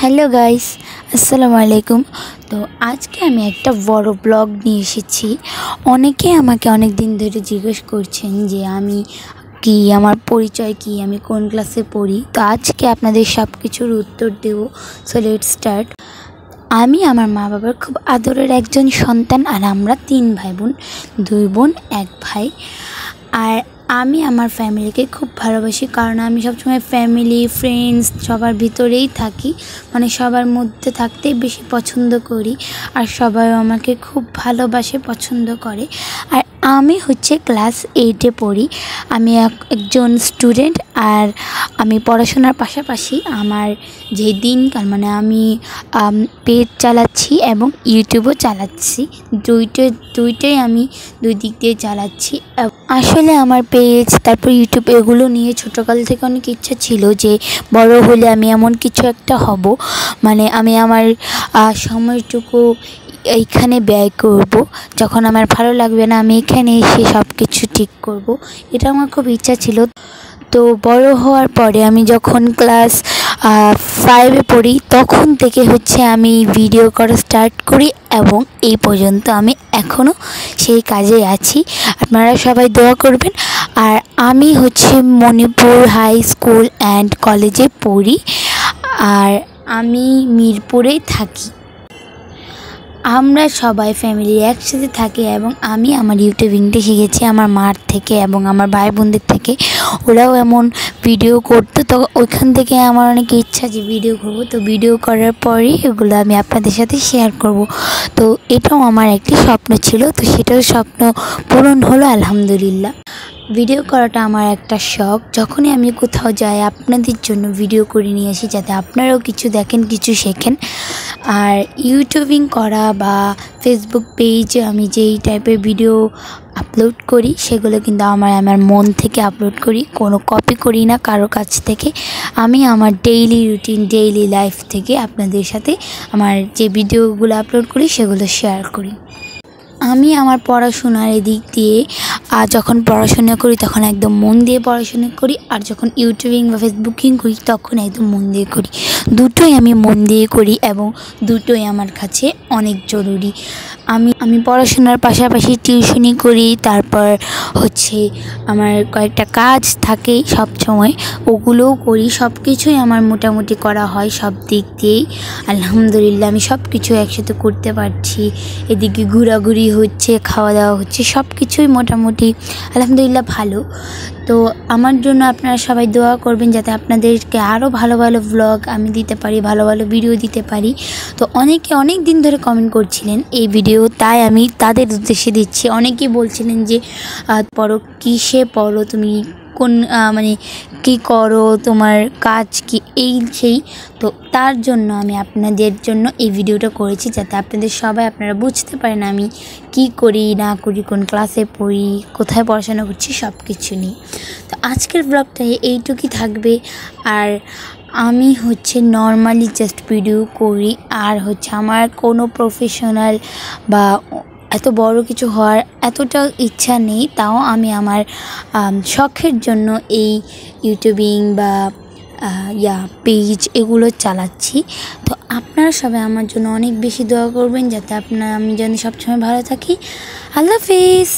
Hello guys, আসসালামু আলাইকুম। তো আজকে আমি একটা বড় ব্লগ নিয়ে এসেছি। অনেকে আমাকে অনেক দিন ধরে জিজ্ঞেস করছেন যে আমি কি, আমার পরিচয় কি, আমি কোন ক্লাসে পড়ি। তো আজকে আপনাদের সব কিছুর উত্তর দেব। So let's start. আমি আমার মা বাবার খুব আদরের একজন সন্তান, আর আমরা 3 ভাই বোন, 2 বোন 1 ভাই। আর আমি আমার ফ্যামিলিকে খুব ভালোবাসি, কারণ আমি সবসময় ফ্যামিলি ফ্রেন্ডস সবার ভিতরেই থাকি, মানে সবার মধ্যে থাকতেই বেশি পছন্দ করি। আর সবাই আমাকে খুব ভালোবাসে, পছন্দ করে। আর আমি হচ্ছে ক্লাস 8-এ পড়ি। আমি একজন স্টুডেন্ট। আর আমি পড়াশোনার পাশাপাশি আমার যে দিনকাল, মানে আমি পেজ চালাচ্ছি এবং ইউটিউবও চালাচ্ছি। দুইটাই আমি দুই দিক দিয়ে চালাচ্ছি। আসলে আমার পেজ, তারপর ইউটিউব, এগুলো নিয়ে ছোটোকাল থেকে অনেক ইচ্ছা ছিল যে বড় হলে আমি এমন কিছু একটা হব, মানে আমি আমার সময়টুকু এইখানে ব্যয় করব। যখন আমার ভালো লাগবে না, আমি এখানে এসে সব কিছু ঠিক করব। এটা আমার খুব ইচ্ছা ছিল। তো বড় হওয়ার পরে আমি যখন ক্লাস 5-এ পড়ি, তখন থেকে আমি ভিডিও করা স্টার্ট করি এবং এই পর্যন্ত আমি এখনও সেই কাজে আছি। আপনারা সবাই দোয়া করবেন। আর আমি মণিপুর হাই স্কুল অ্যান্ড কলেজে পড়ি, আর আমি মিরপুরেই থাকি। আমরা সবাই ফ্যামিলি একসাথে থাকি এবং আমি আমার ইউটিউবিংটা শিখেছি আমার মার থেকে এবং আমার ভাই বোনদের থেকে। ওরাও এমন ভিডিও করতো, তো ওইখান থেকে আমার অনেক ইচ্ছা যে ভিডিও করবো। তো ভিডিও করার পরেই এগুলো আমি আপনাদের সাথে শেয়ার করব। তো এটাও আমার একটি স্বপ্ন ছিল, তো সেটাও স্বপ্ন পূরণ হলো আলহামদুলিল্লাহ। ভিডিও করাটা আমার একটা শখ। যখনই আমি কোথাও যাই, আপনাদের জন্য ভিডিও করে নিয়ে আসি, যাতে আপনারাও কিছু দেখেন, কিছু শেখেন। আর ইউটিউবিং করা বা ফেসবুক পেজে আমি যেই টাইপের ভিডিও আপলোড করি, সেগুলো কিন্তু আমার মন থেকে আপলোড করি, কোনো কপি করি না কারো কাছ থেকে। আমি আমার ডেইলি রুটিন, ডেইলি লাইফ থেকে আপনাদের সাথে আমার যে ভিডিওগুলো আপলোড করি সেগুলো শেয়ার করি। আমি আমার পড়াশোনার এদিক দিয়ে যখন পড়াশোনা করি তখন একদম মন দিয়ে পড়াশোনা করি, আর যখন ইউটিউবিং বা ফেসবুকিং করি তখন একদম মন দিয়ে করি। দুটোই আমি মন দিয়ে করি এবং দুটোই আমার কাছে অনেক জরুরি। আমি পড়াশোনার পাশাপাশি টিউশনি করি, তারপর আমার কয়েকটা কাজ থাকে সব সময়, ওগুলোও করি। সব কিছুই আমার মোটামুটি করা হয় সব দিক দিয়েই। আলহামদুলিল্লাহ আমি সব কিছু একসাথে করতে পারছি। এদিকে ঘোরাঘুরি হচ্ছে, খাওয়া দাওয়া হচ্ছে, সব কিছুই মোটামুটি আলহামদুলিল্লাহ ভালো। তো আমার জন্য আপনারা সবাই দোয়া করবেন, যাতে আপনাদেরকে আরও ভালো ভালো ব্লগ আমি দিতে পারি, ভালো ভালো ভিডিও দিতে পারি। তো অনেকে অনেক দিন ধরে কমেন্ট করছিলেন এই ভিডিও, তাই আমি তাদের উদ্দেশ্যে দিচ্ছি। অনেকেই বলছিলেন যে পড়ো, কিসে পড়ো তুমি, কোন মানে কী করো, তোমার কাজ কি, এই সেই। তো তার জন্য আমি আপনাদের জন্য এই ভিডিওটা করেছি, যাতে আপনারা বুঝতে পারেন আমি কি করি না করি, কোন ক্লাসে পড়ি, কোথায় পড়াশোনা করছি, সব কিছু নিয়ে। তো আজকের ব্লগটা এইটুকুই থাকবে। আর আমি নর্মালি জাস্ট ভিডিও করি, আর আমার কোনো প্রফেশনাল বা এত বড় কিছু হওয়ার এতটা ইচ্ছা নেই। তাও আমি আমার শখের জন্য এই ইউটিউবিং বা পেজ এগুলো চালাচ্ছি। তো আপনারা সবাই আমার জন্য অনেক বেশি দোয়া করবেন, যাতে আমি যেন সবসময় ভালো থাকি। আল্লাহ হাফেজ।